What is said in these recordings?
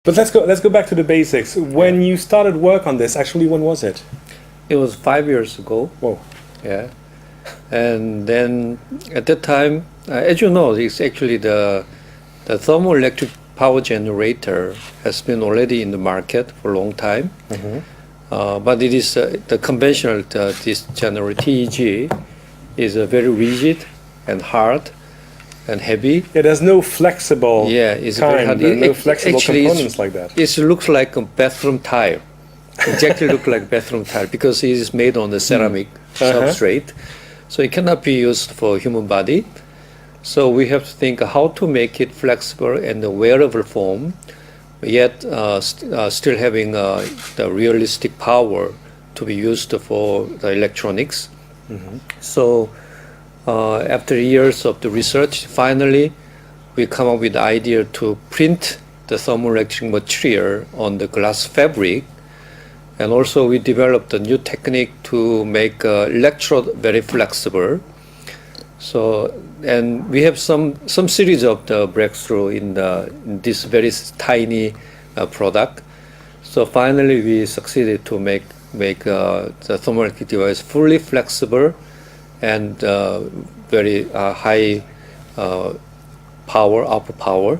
But let's go back to the basics. When you started work on this, actually, when was it? It was 5 years ago. Whoa. Yeah. And then at that time, as you know, it's actually the thermoelectric power generator has been already in the market for a long time. But it is the conventional this generator TEG is very rigid and hard and heavy. It has no flexible it's kind, very hard. no flexible Actually, components like that. It looks like a bathroom tile. Exactly look like bathroom tile because it is made on the ceramic substrate. So it cannot be used for human body. So we have to think how to make it flexible and a wearable form, yet still having the realistic power to be used for the electronics. So after years of the research, finally we come up with the idea to print the thermoelectric material on the glass fabric. And also we developed a new technique to make electrode very flexible. So, and we have some series of the breakthrough in this very tiny product. So finally we succeeded to make the thermoelectric device fully flexible and very high output power.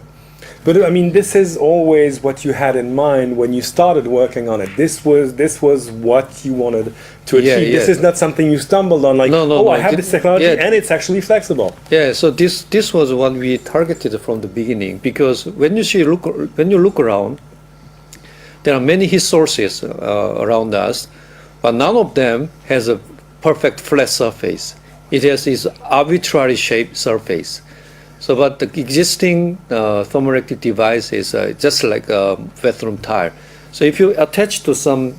But I mean, this is always what you had in mind when you started working on it. This was what you wanted to achieve. This is not something you stumbled on, like, I have this technology and it's actually flexible. Yeah, so this was what we targeted from the beginning, because when you look around, there are many heat sources around us, but none of them has a perfect flat surface. It has this arbitrary shaped surface. So, but the existing thermoelectric device is just like a bathroom tile. So if you attach to some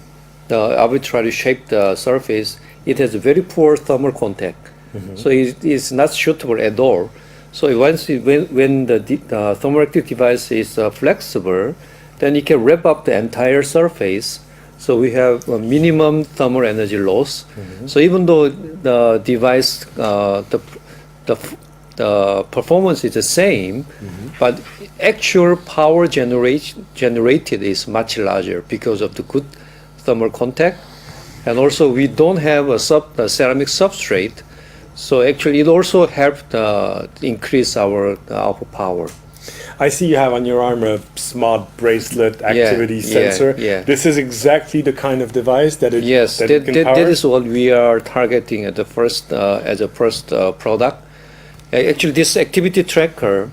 arbitrary shaped surface, it has very poor thermal contact. So it is not suitable at all. So when the thermoelectric device is flexible, then it can wrap up the entire surface. So we have a minimum thermal energy loss. So even though the device, the performance is the same, but actual power generated is much larger because of the good thermal contact. And also we don't have a ceramic substrate, so actually it also helped increase our output power. I see you have on your arm a smart brace-led activity sensor. This is exactly the kind of device that it can power? That is what we are targeting at the first as a first product. Actually, this activity tracker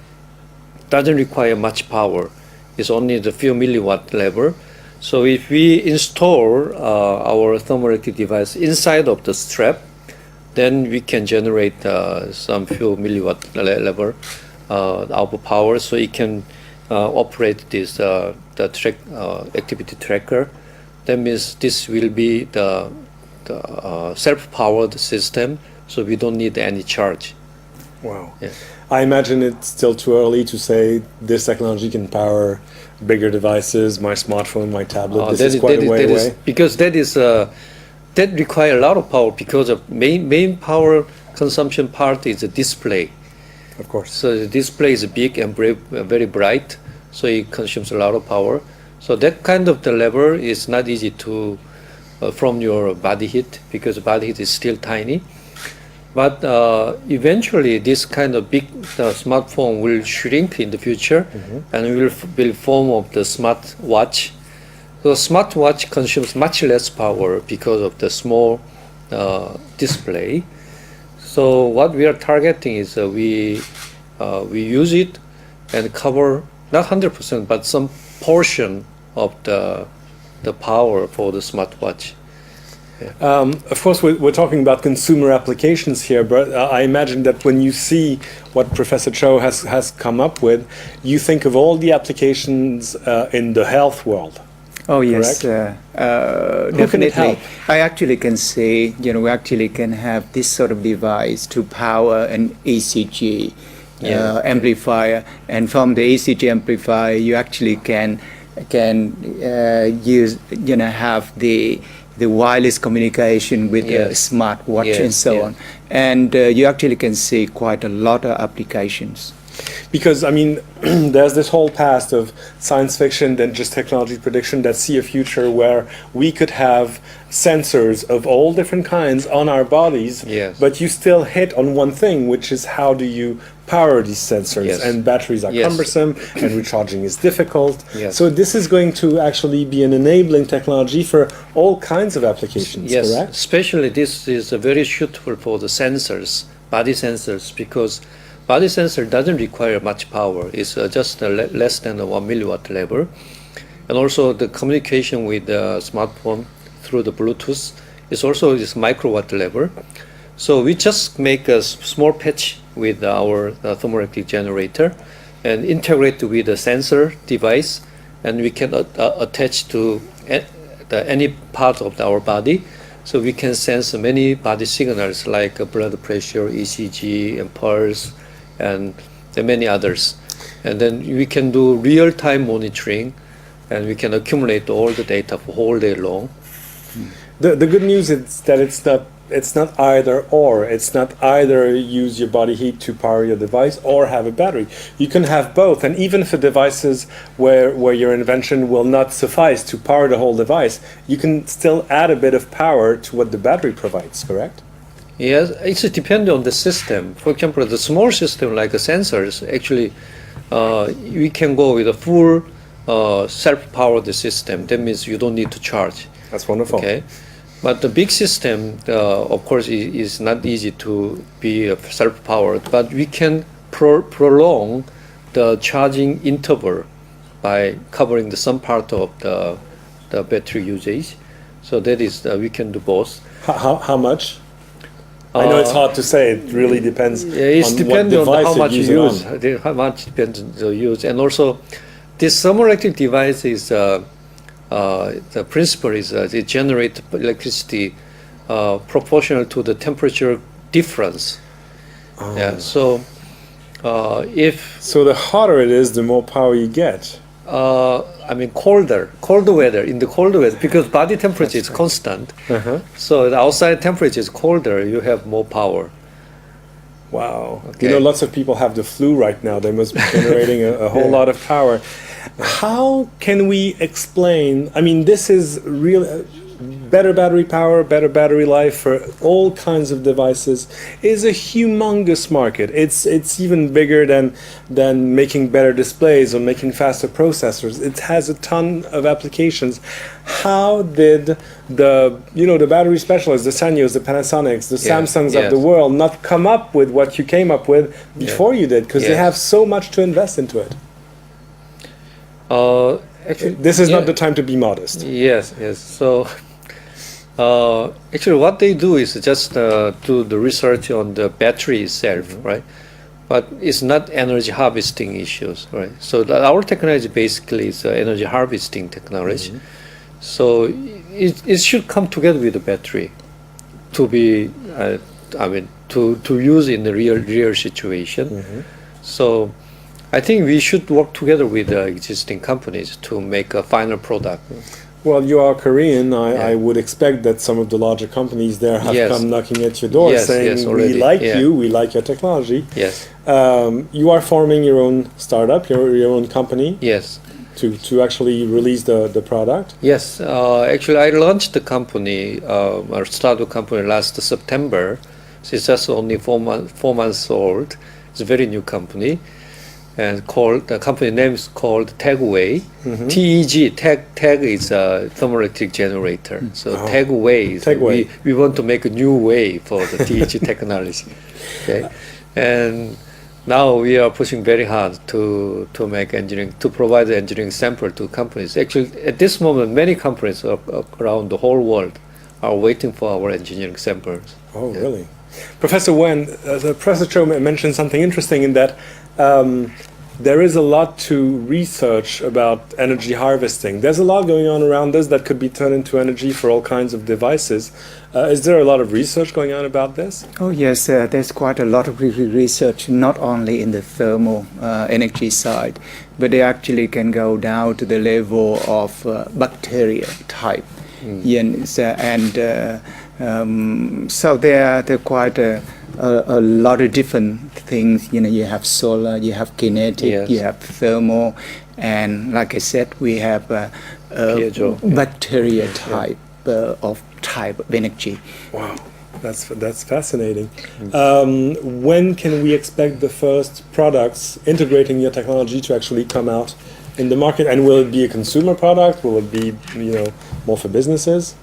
doesn't require much power. It's only the few milliwatt level. So if we install our thermoelectric device inside of the strap, then we can generate some few milliwatt level output power. So it can operate this activity tracker. That means this will be the self-powered system. So we don't need any charge. Wow. Yeah. I imagine it's still too early to say this technology can power bigger devices, my smartphone, my tablet. This is quite a way away. Because that requires a lot of power, because of main power consumption part is the display. Of course. So the display is big and very bright, so it consumes a lot of power. So that kind of the level is not easy to from your body heat, because the body heat is still tiny. But eventually, this kind of big smartphone will shrink in the future, and will be form of the smartwatch. So smartwatch consumes much less power because of the small display. So what we are targeting is we use it and cover not 100%, but some portion of the power for the smartwatch. Of course, we're talking about consumer applications here, but I imagine that when you see what Professor Cho has come up with, you think of all the applications in the health world. Oh yes, definitely. I actually can say, we actually can have this sort of device to power an ECG amplifier, and from the ECG amplifier, you actually can use, have the wireless communication with the smartwatch and so on, and you actually can see quite a lot of applications. Because, I mean, there's this whole past of science fiction and just technology prediction that see a future where we could have sensors of all different kinds on our bodies, Yes. but you still hit on one thing, which is how do you power these sensors? Yes. And batteries are Yes. cumbersome and recharging is difficult. Yes. So this is going to actually be an enabling technology for all kinds of applications, Yes, correct? especially this is very suitable for the sensors, body sensors, because body sensor doesn't require much power. It's just less than a 1 milliwatt level. And also the communication with the smartphone through the Bluetooth is also this microwatt level. So we just make a small patch with our thermoelectric generator and integrate with the sensor device, and we can attach to any part of our body. So we can sense many body signals like blood pressure, ECG, and pulse, and many others. And then we can do real-time monitoring, and we can accumulate all the data for whole day long. The good news is that it's not either or. It's not either use your body heat to power your device or have a battery. You can have both. And even for devices where your invention will not suffice to power the whole device, you can still add a bit of power to what the battery provides, correct? Yes, it's depending on the system. For example, the small system like the sensors, actually, we can go with a full self-powered system. That means you don't need to charge. That's wonderful. Okay, but the big system, of course, is not easy to be self-powered. But we can prolong the charging interval by covering some part of the battery usage. So that is, we can do both. How much? I know it's hard to say. It really depends It's on depending what on device how much you you're use. using it on. How much depends on the use, and also this thermoelectric device is the principle is it generates electricity proportional to the temperature difference. Yeah. So if So the hotter it is, the more power you get. I mean colder weather, in the cold weather, because body temperature is constant. So the outside temperature is colder, you have more power. Wow. Okay. You know, lots of people have the flu right now. They must be generating a whole lot of power. How can we explain? I mean, this is real. Better battery power, better battery life for all kinds of devices is a humongous market. It's even bigger than making better displays or making faster processors. It has a ton of applications. How did the battery specialists, the Sanyos, the Panasonics, the Samsungs of the world not come up with what you came up with before you did? Because they have so much to invest into it. Actually, this is not the time to be modest. Yes. So, actually, what they do is just do the research on the battery itself, right? But it's not energy harvesting issues, right? So our technology basically is energy harvesting technology. So it should come together with the battery to be, to use in the real situation. So I think we should work together with the existing companies to make a final product. Well, you are Korean. I would expect that some of the larger companies there have come knocking at your door saying, we like you, we like your technology. Yes. You are forming your own startup, your own company. Yes. To actually release the product. Yes. Actually, I launched the company, our startup company, last September. So it's just only 4 months old. It's a very new company. And the company name is called TEGway. TEG, TEG is a thermoelectric generator. So TEGway is we want to make a new way for the TEG technology. Okay, and now we are pushing very hard to make engineering, to provide the engineering sample to companies. Actually, at this moment, many companies around the whole world are waiting for our engineering samples. Oh, really? Professor Wen, Professor Cho mentioned something interesting in that there is a lot to research about energy harvesting. There's a lot going on around us that could be turned into energy for all kinds of devices. Is there a lot of research going on about this? Oh yes, there's quite a lot of research, not only in the thermal energy side, but they actually can go down to the level of bacteria type. Yes, so there are quite a lot of different things. You have solar, you have kinetic, Yes. you have thermal, and like I said, we have Piezo, yeah. bacteria type of energy. Wow, that's fascinating. When can we expect the first products integrating your technology to actually come out in the market? And will it be a consumer product? Will it be more for businesses?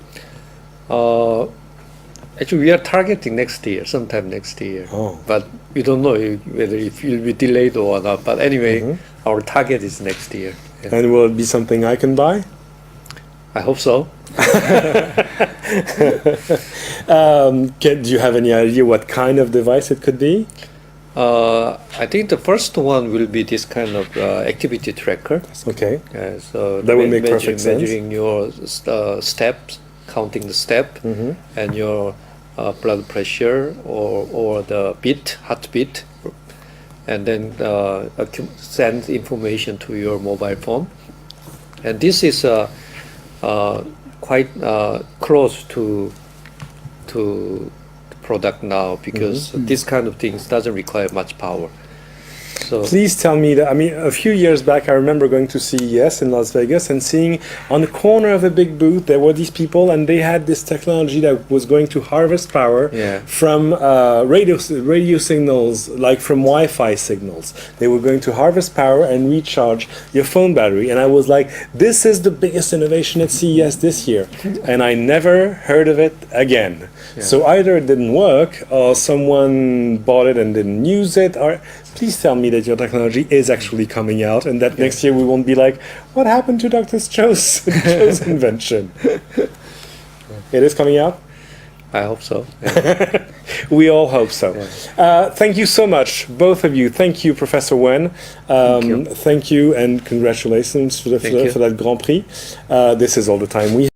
Actually, we are targeting next year, sometime next year. Oh. But we don't know whether it will be delayed or not. But anyway, our target is next year. Yeah. And will it be something I can buy? I hope so. Do you have any idea what kind of device it could be? I think the first one will be this kind of activity tracker. Okay. So That would make perfect sense. Measuring your steps, counting the step, and your blood pressure or the heartbeat, and then send information to your mobile phone. And this is quite close to product now, because this kind of things doesn't require much power. So Please tell me that. I mean, a few years back, I remember going to CES in Las Vegas and seeing on the corner of a big booth there were these people, and they had this technology that was going to harvest power from radio signals, like from Wi-Fi signals. They were going to harvest power and recharge your phone battery. And I was like, this is the biggest innovation at CES this year. And I never heard of it again. So either it didn't work, or someone bought it and didn't use it, or please tell me that your technology is actually coming out, and that next year we won't be like, what happened to Dr. Cho's invention? It is coming out? I hope so. Yeah. We all hope so. Thank you so much, both of you. Thank you, Professor Wen. Thank you, and congratulations for that Grand Prix. This is all the time we have.